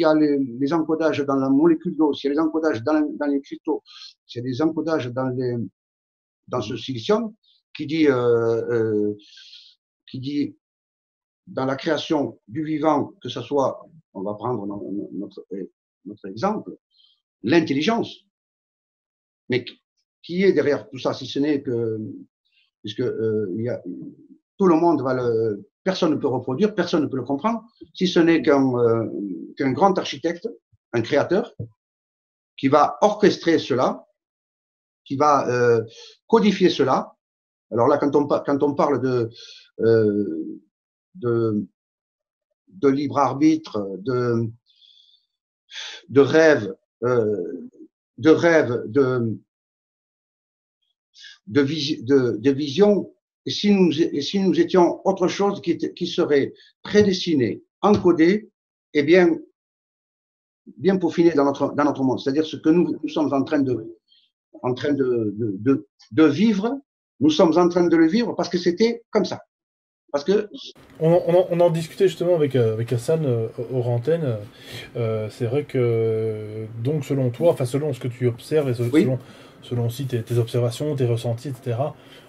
a les encodages dans la molécule d'eau, s'il y a les encodages dans les cristaux, s'il y a des encodages dans ce silicium, qui dit dans la création du vivant, que ce soit, on va prendre notre exemple, l'intelligence. Mais qui est derrière tout ça, si ce n'est que, puisque tout le monde personne ne peut reproduire, personne ne peut le comprendre, si ce n'est qu'un grand architecte, un créateur, qui va orchestrer cela, qui va codifier cela. Alors là, quand on parle de libre arbitre, de rêve, de vision, et si nous étions autre chose qui serait prédestiné, encodé, et bien peaufiné dans notre monde. C'est-à-dire ce que nous sommes en train de vivre, nous sommes en train de le vivre parce que c'était comme ça. Parce que on en discutait justement avec Hassan hors antenne. C'est vrai que donc selon toi, enfin selon ce que tu observes et selon aussi tes observations, tes ressentis, etc.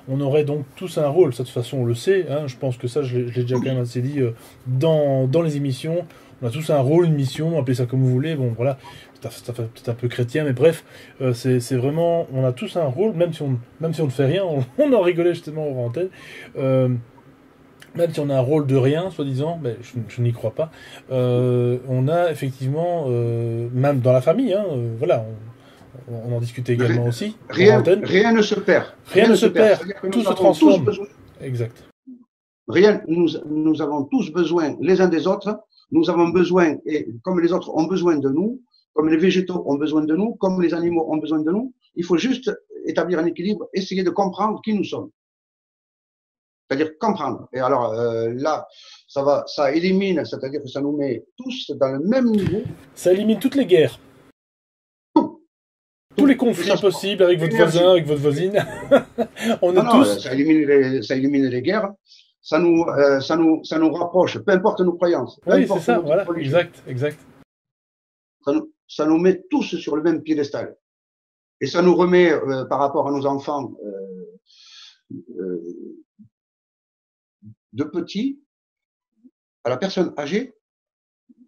On aurait donc tous un rôle. Ça, de toute façon, on le sît. Hein, je pense que ça, je l'ai déjà quand même assez dit dans les émissions. on a tous un rôle, une mission, appelez ça comme vous voulez. Bon, voilà, ça fait peut-être un peu chrétien, mais bref, c'est vraiment, on a tous un rôle, même si on ne fait rien. On en rigolait justement au antenne. Même si on a un rôle de rien, soi-disant, ben, je n'y crois pas. On a effectivement, même dans la famille, hein, voilà, on en discutait également aussi. Rien ne se perd. Rien ne se perd. Tout se transforme. Exact. Nous avons tous besoin les uns des autres. Nous avons besoin, et comme les autres ont besoin de nous, comme les végétaux ont besoin de nous, comme les animaux ont besoin de nous, il faut juste établir un équilibre, essayer de comprendre qui nous sommes. C'est-à-dire comprendre. Et alors là, ça élimine, c'est-à-dire que ça nous met tous dans le même niveau. Ça élimine toutes les guerres. Tous les conflits possibles avec votre voisin, avec votre voisine. Ça élimine les guerres. Ça nous rapproche, peu importe nos croyances. Oui, c'est ça, voilà, exact. Ça nous met tous sur le même piédestal. Et ça nous remet, par rapport à nos enfants, de petits à la personne âgée,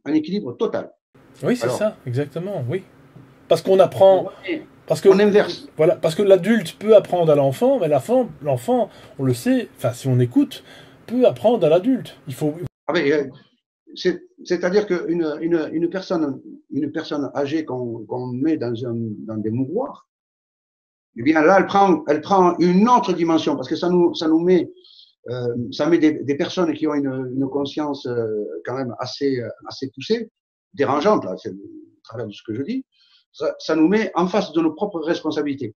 un équilibre total. Oui, c'est ça, exactement, oui. Parce qu'on apprend... on inverse. Voilà, parce que l'adulte peut apprendre à l'enfant, mais l'enfant, on le sait, enfin, si on écoute, peut apprendre à l'adulte. Il faut... C'est-à-dire qu'une personne âgée qu'on met dans des mouroirs, eh bien là, elle prend une autre dimension, parce que ça nous met, ça met des personnes qui ont une conscience quand même assez poussée, dérangeante, là, c'est au travers de ce que je dis. Ça nous met en face de nos propres responsabilités.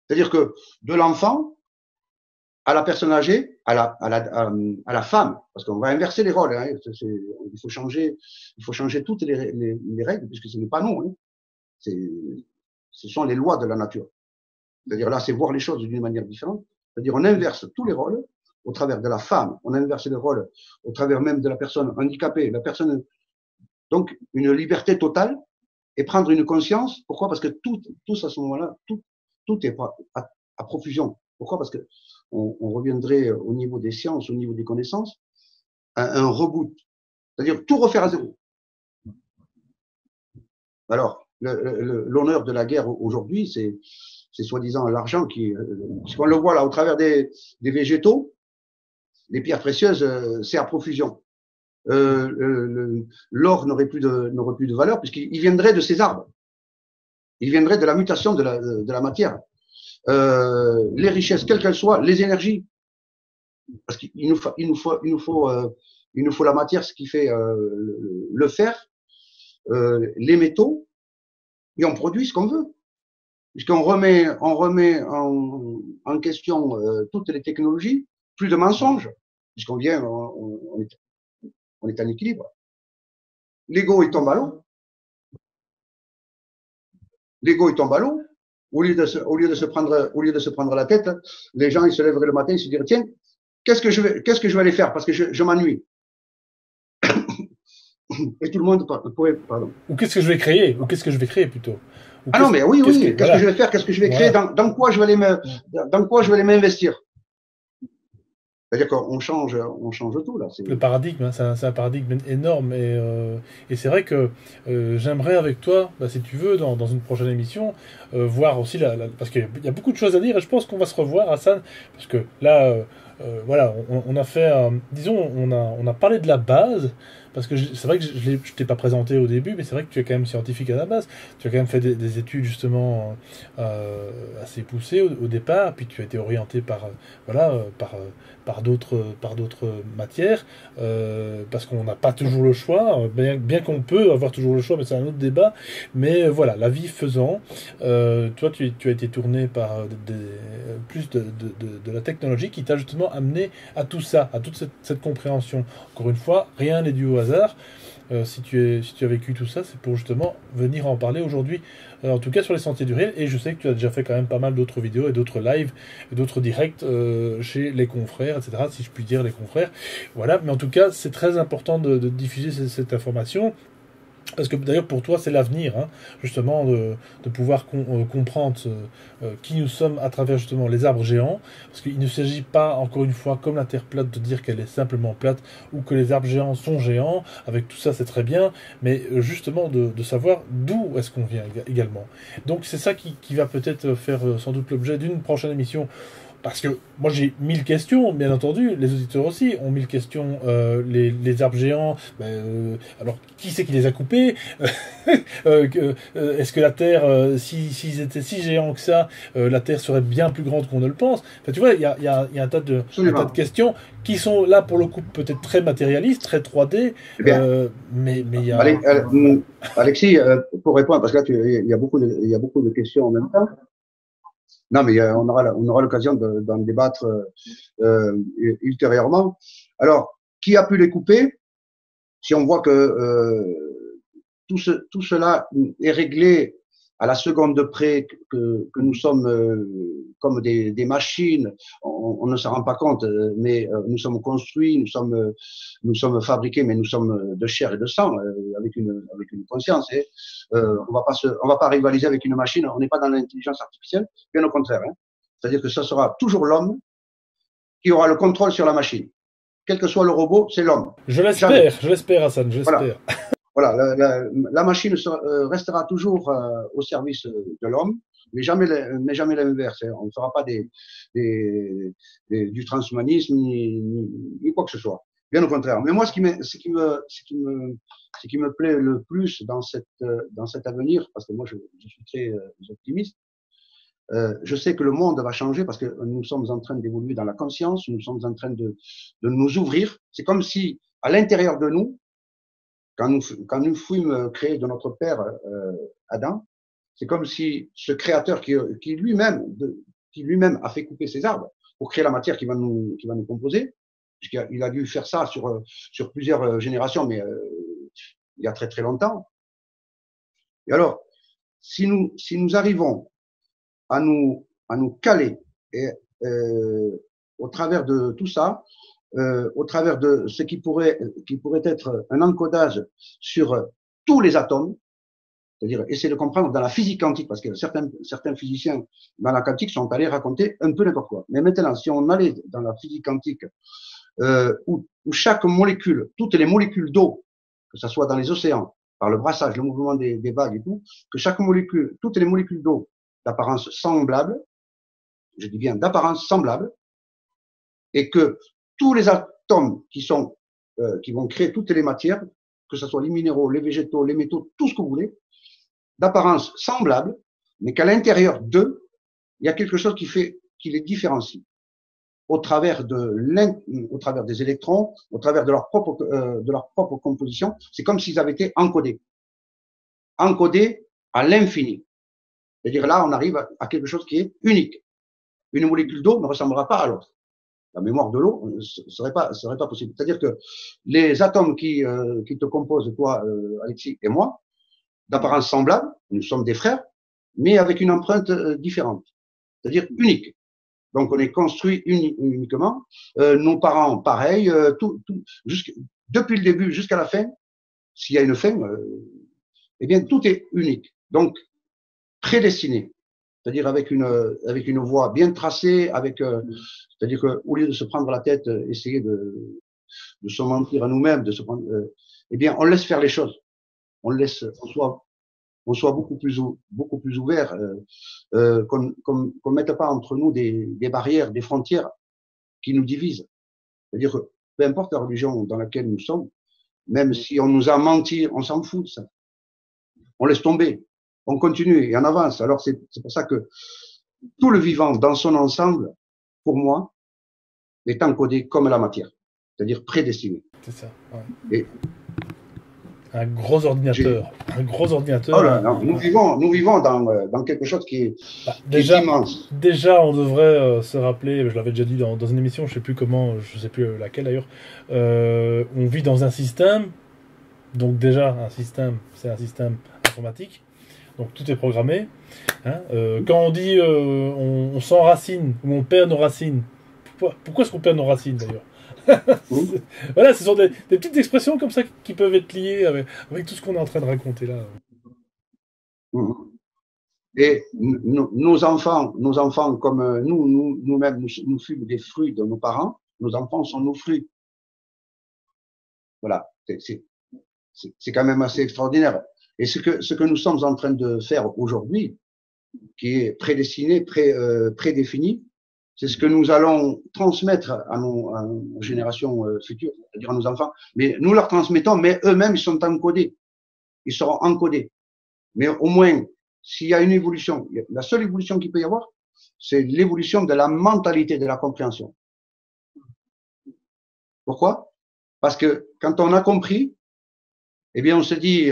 C'est-à-dire que de l'enfant à la personne âgée, à la femme, parce qu'on va inverser les rôles. Hein, il faut changer toutes les règles, puisque ce n'est pas nous. Hein, ce sont les lois de la nature. C'est-à-dire là, c'est voir les choses d'une manière différente. C'est-à-dire on inverse tous les rôles au travers de la femme, on inverse les rôles au travers même de la personne handicapée, la personne. Donc une liberté totale. Et prendre une conscience. Pourquoi? Parce que tout à ce moment-là, tout est à profusion. Pourquoi? Parce que on reviendrait au niveau des sciences, au niveau des connaissances, à un reboot. C'est-à-dire tout refaire à zéro. Alors, l'honneur de la guerre aujourd'hui, c'est soi-disant l'argent puisqu'on le voit là, au travers des végétaux, les pierres précieuses, c'est à profusion. L'or n'aurait plus de valeur puisqu'il viendrait de ces arbres. Il viendrait de la mutation de la matière. Les richesses, quelles qu'elles soient, les énergies. Parce qu'il nous faut la matière, ce qui fait le fer, les métaux, et on produit ce qu'on veut. Puisqu'on remet en question toutes les technologies, plus de mensonges, puisqu'on vient, on est en équilibre. L'ego, il tombe à l'eau. L'ego, il tombe à l'eau. Au lieu de se prendre la tête, les gens, ils se lèveraient le matin, ils se diraient, tiens, qu'est-ce que je vais aller faire? Parce que je m'ennuie. Et tout le monde pourrait, pardon. Ou qu'est-ce que je vais créer? Ou qu'est-ce que je vais créer plutôt? Non, mais oui. Qu'est-ce que je vais faire? Qu'est-ce que je vais créer? Dans quoi je vais aller m'investir? C'est-à-dire qu'on change tout, là. Le paradigme, hein, c'est un paradigme énorme. Et c'est vrai que j'aimerais avec toi, si tu veux, dans une prochaine émission, voir aussi parce qu'il y a beaucoup de choses à dire et je pense qu'on va se revoir, Hassan, parce que là, voilà, on a fait, disons, on a parlé de la base. Parce que c'est vrai que je t'ai pas présenté au début, mais c'est vrai que tu es quand même scientifique à la base. Tu as quand même fait des études justement assez poussées au départ, puis tu as été orienté par d'autres matières, parce qu'on n'a pas toujours le choix, bien qu'on peut avoir toujours le choix, mais c'est un autre débat. Mais voilà, la vie faisant, toi tu as été tourné par plus de la technologie qui t'a justement amené à tout ça, à toute cette compréhension. Encore une fois, rien n'est dû au hasard. Si tu as vécu tout ça, c'est pour justement venir en parler aujourd'hui, en tout cas sur les sentiers du réel. Et je sais que tu as déjà fait quand même pas mal d'autres vidéos et d'autres lives et d'autres directs chez les confrères, etc. Si je puis dire les confrères. Voilà, mais en tout cas, c'est très important de diffuser cette information. Parce que d'ailleurs pour toi c'est l'avenir, hein, justement de pouvoir comprendre qui nous sommes à travers justement les arbres géants, parce qu'il ne s'agit pas encore une fois comme la Terre plate de dire qu'elle est simplement plate ou que les arbres géants sont géants, avec tout ça c'est très bien, mais justement de savoir d'où est-ce qu'on vient également. Donc c'est ça qui va peut-être faire sans doute l'objet d'une prochaine émission. Parce que moi j'ai 1000 questions, bien entendu, les auditeurs aussi ont 1000 questions. Les arbres géants, alors qui c'est qui les a coupés? Est-ce que la Terre, s'ils étaient si géants que ça, la Terre serait bien plus grande qu'on ne le pense? Enfin, tu vois, il y a un tas de questions qui sont là pour le coup peut-être très matérialistes, très 3D, Eh bien, mais il y a... Alexis, pour répondre, parce que là, il y a beaucoup de questions en même temps. Non, mais on aura l'occasion d'en débattre ultérieurement. Alors, qui a pu les couper? Si on voit que tout cela est réglé à la seconde de près, que nous sommes comme des machines, on ne s'en rend pas compte, mais nous sommes construits, nous sommes fabriqués, mais nous sommes de chair et de sang, avec une conscience. Et, on va pas rivaliser avec une machine, on n'est pas dans l'intelligence artificielle, bien au contraire. Hein. C'est-à-dire que ce sera toujours l'homme qui aura le contrôle sur la machine. Quel que soit le robot, c'est l'homme. Je l'espère, Hassan, j'espère. Voilà, la machine restera toujours au service de l'homme, mais jamais l'inverse. Hein. On ne fera pas du transhumanisme ni quoi que ce soit. Bien au contraire. Mais moi, ce qui me plaît le plus dans cet avenir, parce que moi, je suis très optimiste, je sais que le monde va changer parce que nous sommes en train d'évoluer dans la conscience, nous sommes en train de nous ouvrir. C'est comme si, à l'intérieur de nous, quand nous fûmes créés de notre père Adam, c'est comme si ce créateur qui lui-même a fait couper ces arbres pour créer la matière qui va nous composer, puisqu'il a dû faire ça sur plusieurs générations, mais il y a très très longtemps. Et alors, si nous arrivons à nous caler et au travers de tout ça, au travers de ce qui pourrait être un encodage sur tous les atomes, c'est-à-dire essayer de comprendre dans la physique quantique, parce que certains physiciens dans la quantique sont allés raconter un peu n'importe quoi. Mais maintenant, si on allait dans la physique quantique, où chaque molécule, toutes les molécules d'eau, que ce soit dans les océans, par le brassage, le mouvement des vagues et tout, que chaque molécule, toutes les molécules d'eau d'apparence semblable, je dis bien d'apparence semblable, et que tous les atomes qui vont créer toutes les matières, que ce soit les minéraux, les végétaux, les métaux, tout ce que vous voulez, d'apparence semblable, mais qu'à l'intérieur d'eux, il y a quelque chose qui les différencie. Au travers des électrons, au travers de leur propre composition, c'est comme s'ils avaient été encodés à l'infini. C'est-à-dire là, on arrive à quelque chose qui est unique. Une molécule d'eau ne ressemblera pas à l'autre. La mémoire de l'eau ne serait pas possible. C'est-à-dire que les atomes qui te composent, toi, Alexis, et moi, d'apparence semblable, nous sommes des frères, mais avec une empreinte différente, c'est-à-dire unique. Donc on est construit uniquement, nos parents pareil, depuis le début jusqu'à la fin, s'il y a une fin, eh bien tout est unique. Donc prédestiné, c'est-à-dire avec une voie bien tracée, c'est-à-dire qu'au lieu de se prendre la tête, essayer de se mentir à nous-mêmes, eh bien on laisse faire les choses, on soit beaucoup plus ouvert, qu'on mette pas entre nous des barrières, des frontières qui nous divisent. C'est-à-dire que peu importe la religion dans laquelle nous sommes, même si on nous a menti, on s'en fout de ça. On laisse tomber, on continue et on avance. Alors c'est pour ça que tout le vivant dans son ensemble, pour moi, est encodé comme la matière, c'est-à-dire prédestiné. C'est ça. Ouais. Et un gros ordinateur. Oh là, non, nous vivons dans quelque chose qui est immense. Déjà, on devrait se rappeler, je l'avais déjà dit dans une émission, je sais plus laquelle d'ailleurs, on vit dans un système, donc déjà un système, c'est un système informatique, donc tout est programmé. Hein, quand on dit on s'enracine, ou on perd nos racines, pourquoi est-ce qu'on perd nos racines d'ailleurs? Hum, Voilà, ce sont des petites expressions comme ça qui peuvent être liées avec tout ce qu'on est en train de raconter là. hum. Et nos enfants comme nous-mêmes, nous fûmes des fruits de nos parents, nos enfants sont nos fruits. Voilà, c'est quand même assez extraordinaire. Et ce que nous sommes en train de faire aujourd'hui, qui est prédestiné, prédéfini, c'est ce que nous allons transmettre à nos générations futures, c'est-à-dire à nos enfants. Mais nous leur transmettons, mais eux-mêmes, ils sont encodés. Ils seront encodés. Mais au moins, s'il y a une évolution, la seule évolution qu'il peut y avoir, c'est l'évolution de la mentalité, de la compréhension. Pourquoi? Parce que quand on a compris, eh bien, on se dit,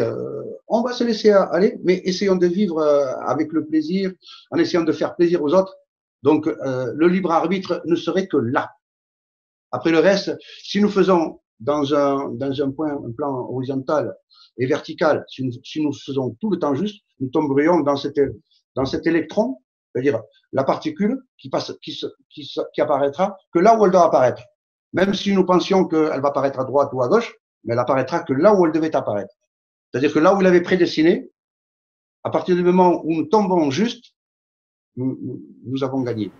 on va se laisser aller, mais essayons de vivre avec le plaisir, en essayant de faire plaisir aux autres. Donc, le libre arbitre ne serait que là. Après le reste, si nous faisons dans un plan horizontal et vertical, si nous faisons tout le temps juste, nous tomberions dans cet électron, c'est-à-dire la particule qui apparaîtra que là où elle doit apparaître. Même si nous pensions qu'elle va apparaître à droite ou à gauche, mais elle apparaîtra que là où elle devait apparaître. C'est-à-dire que là où il avait prédestiné, à partir du moment où nous tombons juste, nous avons gagné.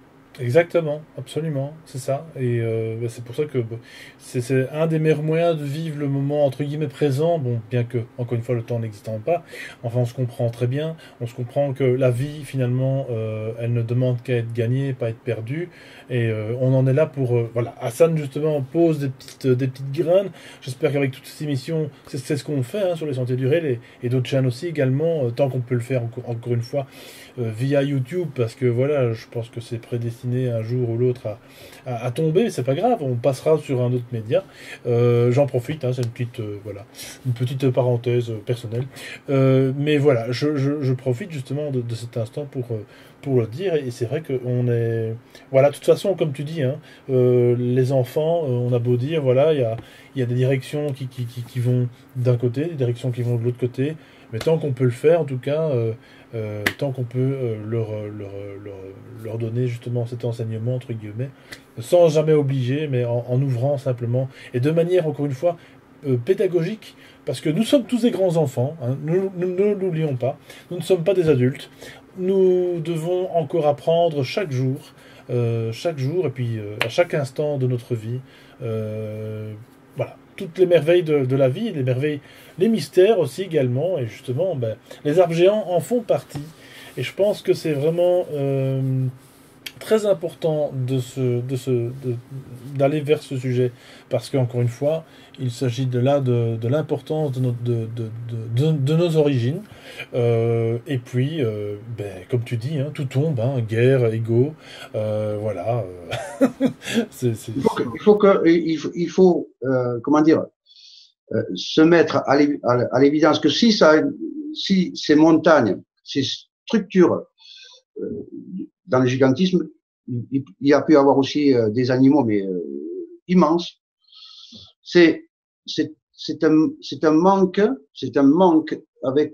Exactement, absolument, c'est ça. Et c'est pour ça que c'est un des meilleurs moyens de vivre le moment entre guillemets présent. Bon, bien que, encore une fois, le temps n'existant pas, enfin, on se comprend très bien. On se comprend que la vie, finalement, elle ne demande qu'à être gagnée, pas être perdue. Et on en est là pour. Voilà, Hassan, justement, pose des petites graines. J'espère qu'avec toutes ces émissions, c'est ce qu'on fait hein, sur les sentiers du rail et d'autres chaînes aussi également, tant qu'on peut le faire, encore une fois via YouTube parce que voilà, je pense que c'est prédestiné un jour ou l'autre à tomber, mais c'est pas grave, on passera sur un autre média. J'en profite, hein, c'est une petite voilà, une petite parenthèse personnelle. Mais voilà, je profite justement de cet instant pour le dire et c'est vrai qu'on est voilà, de toute façon comme tu dis, hein, les enfants, on a beau dire voilà, il y a des directions qui vont d'un côté, des directions qui vont de l'autre côté. Mais tant qu'on peut le faire, en tout cas, tant qu'on peut leur donner justement cet enseignement, entre guillemets, sans jamais obliger, mais en ouvrant simplement, et de manière, encore une fois, pédagogique, parce que nous sommes tous des grands enfants, hein, nous ne l'oublions pas, nous ne sommes pas des adultes, nous devons encore apprendre chaque jour, et puis à chaque instant de notre vie. Voilà, toutes les merveilles de la vie, les merveilles, les mystères aussi également, et justement, ben, les arbres géants en font partie. Et je pense que c'est vraiment très important d'aller vers ce sujet, parce qu'encore une fois, il s'agit de l'importance de nos origines. Et puis, ben, comme tu dis, hein, tout tombe, hein, guerre, ego, voilà. Il faut comment dire, se mettre à l'évidence que si ces montagnes, ces structures dans le gigantisme, il y a pu avoir aussi des animaux, mais immenses. C'est c'est un manque avec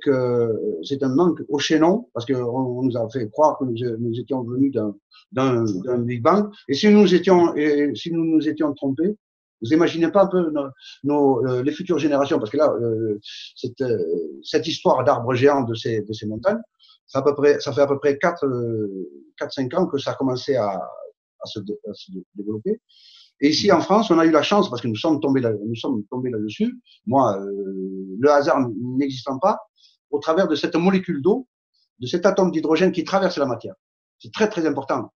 c'est un manque au chaînon parce qu'on nous a fait croire que nous étions venus d'un Big Bang. Et si nous nous étions trompés, vous imaginez pas un peu les futures générations, parce que là, cette histoire d'arbres géants de ces montagnes, ça fait à peu près 4-5 ans que ça a commencé à se développer. Et ici en France, on a eu la chance, parce que nous sommes tombés là-dessus, moi, le hasard n'existant pas, au travers de cette molécule d'eau, de cet atome d'hydrogène qui traverse la matière. C'est très très important.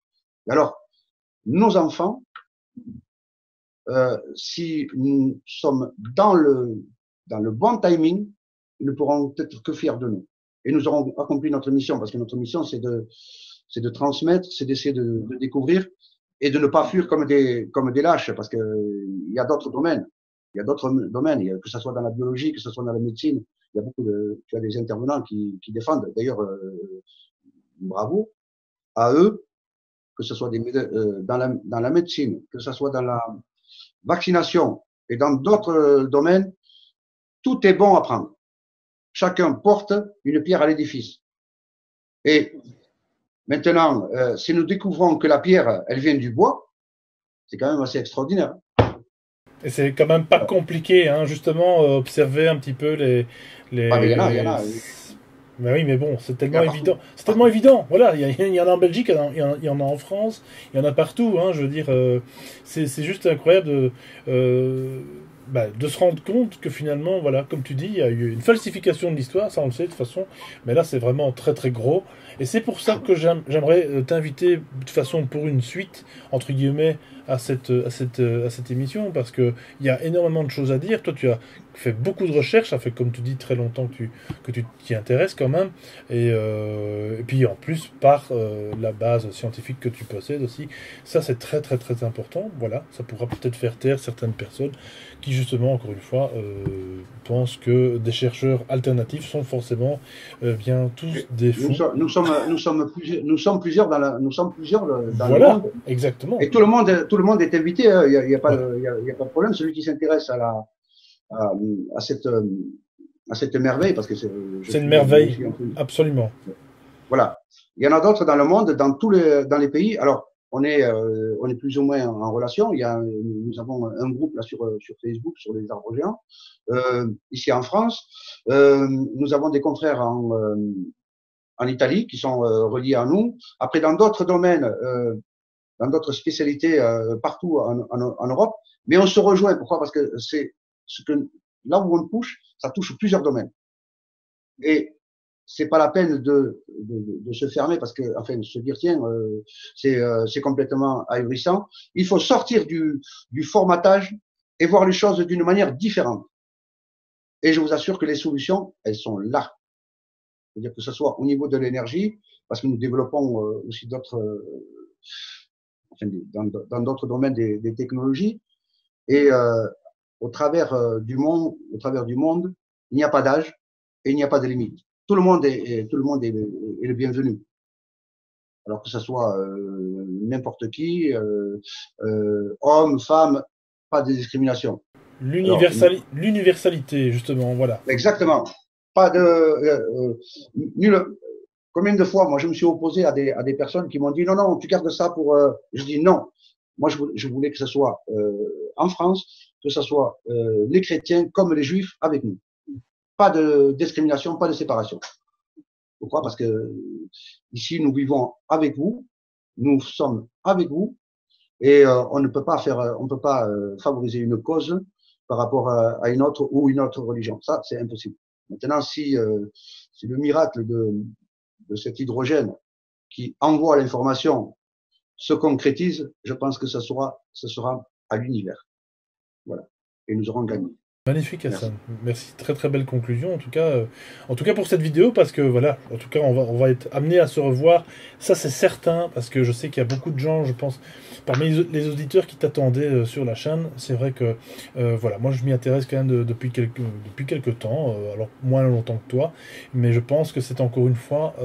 Et alors, nos enfants, si nous sommes dans le bon timing, ils ne pourront être que fiers de nous. Et nous aurons accompli notre mission, parce que notre mission, c'est de transmettre, c'est d'essayer de découvrir et de ne pas fuir comme des lâches, parce que il y a d'autres domaines. Il y a d'autres domaines, que ce soit dans la biologie, que ce soit dans la médecine. Il y a tu as des intervenants qui défendent. D'ailleurs, bravo à eux, que ce soit dans la médecine, que ce soit dans la vaccination et dans d'autres domaines, tout est bon à prendre. Chacun porte une pierre à l'édifice. Et maintenant, si nous découvrons que la pierre, elle vient du bois, c'est quand même assez extraordinaire. Et c'est quand même pas compliqué, hein, justement, observer un petit peu Ah, mais il y en a, Mais oui, mais bon, c'est il y en tellement a évident. partout, C'est tellement partout. évident. Voilà, il y en a en Belgique, il y en a en France, il y en a partout. Hein, je veux dire, c'est juste incroyable euh, de se rendre compte que finalement, voilà, comme tu dis, il y a eu une falsification de l'histoire, ça on le sait de toute façon. Mais là, c'est vraiment très très gros. Et c'est pour ça que j'aimerais t'inviter de toute façon pour une suite, entre guillemets, à cette émission, parce que il y a énormément de choses à dire. Toi, tu as fait beaucoup de recherches, ça fait comme tu dis très longtemps que tu t'y intéresses quand même, et puis en plus par la base scientifique que tu possèdes aussi, ça c'est très très très important. Voilà, ça pourra peut-être faire taire certaines personnes qui justement, encore une fois, pensent que des chercheurs alternatifs sont forcément bien tous des fous. Nous sommes plusieurs dans le Voilà, monde. exactement. Et tout le monde est invité. Hein. Il y a pas Ouais. de, il y a pas de problème. Celui qui s'intéresse à, à cette, euh, à cette merveille, parce que je C'est une suis moi merveille, aussi un peu. absolument. Voilà. Il y en a d'autres dans le monde, dans les pays. Alors, on est plus ou moins en relation. Nous avons un groupe là sur Facebook sur les arbres géants. Ici en France, nous avons des confrères en Italie qui sont reliés à nous. Après, dans d'autres spécialités partout en Europe, mais on se rejoint. Pourquoi? Parce que c'est ce que là où on touche, ça touche plusieurs domaines. Et c'est pas la peine de se fermer parce que, enfin, de se dire tiens, c'est complètement ahurissant. Il faut sortir du formatage et voir les choses d'une manière différente. Et je vous assure que les solutions, elles sont là. C'est-à-dire que ce soit au niveau de l'énergie, parce que nous développons aussi enfin, dans d'autres domaines des technologies, et au travers du monde, il n'y a pas d'âge et il n'y a pas de limite. Tout le monde est le bienvenu. Alors que ce soit n'importe qui, homme, femme, pas de discrimination. Alors, L'universalité, justement, voilà. exactement. Pas de nul. Combien de fois, moi, je me suis opposé à des personnes qui m'ont dit non, non, tu gardes ça pour. Je dis non. Moi, je voulais que ce soit en France, que ce soit les chrétiens comme les juifs avec nous. Pas de discrimination, pas de séparation. Pourquoi? Parce que ici, nous vivons avec vous, nous sommes avec vous, et on ne peut pas favoriser une cause par rapport à une autre ou une autre religion. Ça, c'est impossible. Maintenant, si le miracle de cet hydrogène qui envoie l'information se concrétise, je pense que ce sera à l'univers. Voilà. Et nous aurons gagné. Magnifique Hassan, Merci. merci, très très belle conclusion en tout cas pour cette vidéo parce que voilà, en tout cas on va être amené à se revoir, ça c'est certain parce que je sais qu'il y a beaucoup de gens, je pense, parmi les auditeurs qui t'attendaient sur la chaîne, c'est vrai que voilà, moi je m'y intéresse quand même depuis quelques temps, alors moins longtemps que toi, mais je pense que c'est encore une fois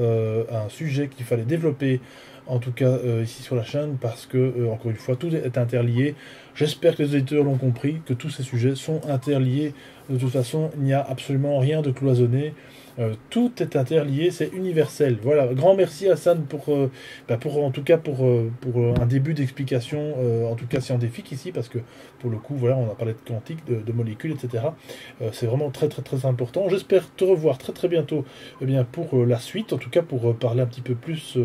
un sujet qu'il fallait développer en tout cas ici sur la chaîne parce que encore une fois tout est interlié. J'espère que les auditeurs l'ont compris, que tous ces sujets sont interliés. De toute façon, il n'y a absolument rien de cloisonné. Tout est interlié, c'est universel. Voilà, grand merci Hassan pour en tout cas pour un début d'explication, en tout cas scientifique ici, parce que pour le coup, voilà, on a parlé de quantique, de molécules, etc. C'est vraiment très très très important. J'espère te revoir très très bientôt, eh bien pour la suite, en tout cas pour parler un petit peu plus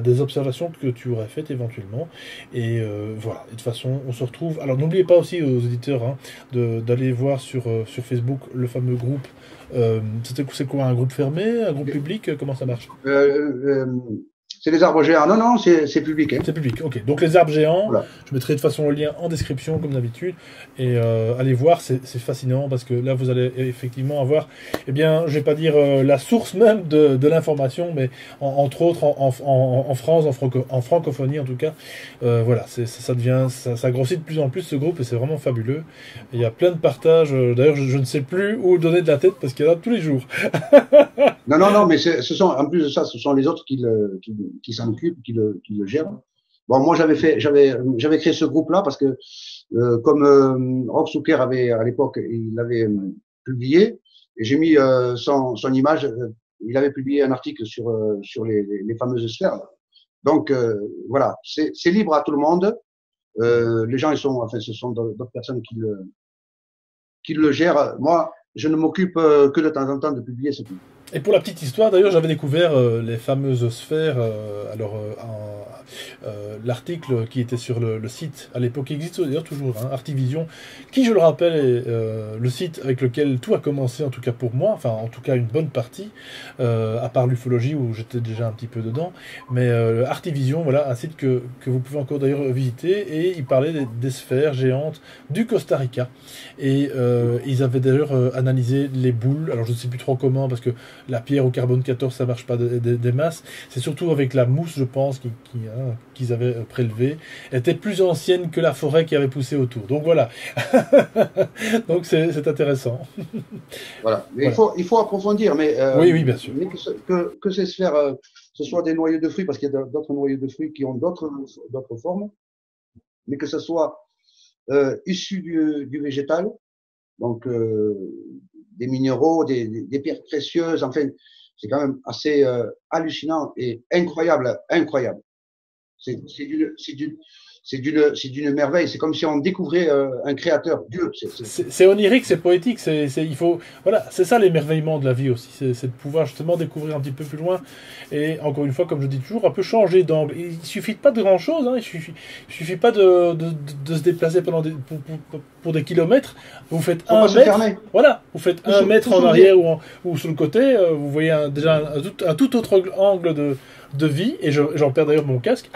des observations que tu aurais faites éventuellement. Et voilà, et de toute façon, on se retrouve. Alors n'oubliez pas aussi aux éditeurs d'aller voir sur Facebook le fameux groupe. C'est quoi, un groupe fermé, un groupe public? Comment ça marche? Euh, c'est les arbres géants. Non, non, c'est public. Hein. C'est public, ok. Donc les arbres géants, Voilà. je mettrai de toute façon le lien en description comme d'habitude. Et allez voir, c'est fascinant parce que là vous allez effectivement avoir, eh bien, je vais pas dire la source même de l'information, mais entre autres en France, en francophonie en tout cas. Voilà, ça devient, ça grossit de plus en plus ce groupe et c'est vraiment fabuleux. Et il y a plein de partages. D'ailleurs, je ne sais plus où donner de la tête parce qu'il y en a tous les jours. Non, non, non, mais en plus de ça, ce sont les autres qui s'en occupent, qui le gèrent. Bon, moi, j'avais créé ce groupe-là parce que, comme Rob Zucker avait, à l'époque, il avait publié, et j'ai mis son image, il avait publié un article sur les fameuses sphères. Donc, voilà, c'est libre à tout le monde. Les gens, enfin, ce sont d'autres personnes qui le gèrent. Moi, je ne m'occupe que de temps en temps de publier ce truc. Et pour la petite histoire, d'ailleurs, j'avais découvert les fameuses sphères. L'article qui était sur le site à l'époque qui existe d'ailleurs toujours, hein, Artivision, qui, je le rappelle, est le site avec lequel tout a commencé, en tout cas pour moi, enfin en tout cas une bonne partie, à part l'ufologie où j'étais déjà un petit peu dedans. Mais Artivision, voilà, un site que vous pouvez encore d'ailleurs visiter, et il parlait des sphères géantes du Costa Rica. Et ils avaient d'ailleurs analysé les boules. Alors je ne sais plus trop comment parce que la pierre au carbone 14, ça marche pas des masses. C'est surtout avec la mousse, je pense, qu'ils avaient prélevé. Elle était plus ancienne que la forêt qui avait poussé autour. Donc voilà. Donc c'est intéressant. Voilà. Mais voilà. Il faut approfondir. Mais, oui, oui, bien sûr. Mais que ces sphères, ce soit des noyaux de fruits, parce qu'il y a d'autres noyaux de fruits qui ont d'autres formes, mais que ce soit issu du végétal, donc des minéraux, des pierres précieuses, enfin, c'est quand même assez hallucinant et incroyable, incroyable. C'est d'une merveille. C'est comme si on découvrait un créateur, Dieu. C'est onirique, c'est poétique. Il faut, voilà, c'est ça l'émerveillement de la vie aussi. C'est de pouvoir justement découvrir un petit peu plus loin. Et encore une fois, comme je dis toujours, un peu changer d'angle. Il suffit pas de grand chose. Hein, il suffit pas de se déplacer pour des kilomètres. Vous faites un mètre. Voilà, vous faites un mètre en arrière ou sur le côté. Vous voyez déjà un tout autre angle de vie, et j'en perds d'ailleurs mon casque.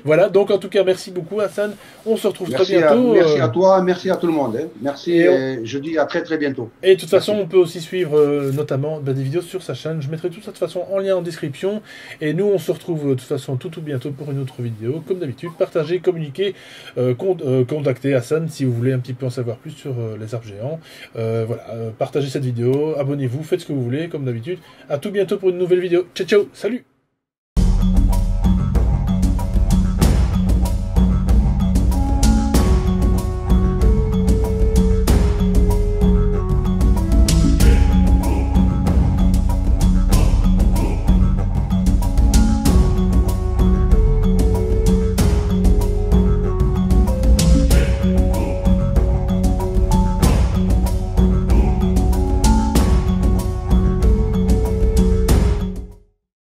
Voilà, donc en tout cas, merci beaucoup Hassan, on se retrouve très bientôt. Merci à toi, merci à tout le monde. Hein. Merci, et je dis à très très bientôt. Et de toute façon, on peut aussi suivre notamment des vidéos sur sa chaîne, je mettrai tout ça de toute façon en lien en description, et nous on se retrouve de toute façon tout bientôt pour une autre vidéo, comme d'habitude, partagez, communiquez, contactez Hassan si vous voulez un petit peu en savoir plus sur les arbres géants. Voilà, partagez cette vidéo, abonnez-vous, faites ce que vous voulez, comme d'habitude. À tout bientôt pour une nouvelle vidéo. Ciao, ciao, salut!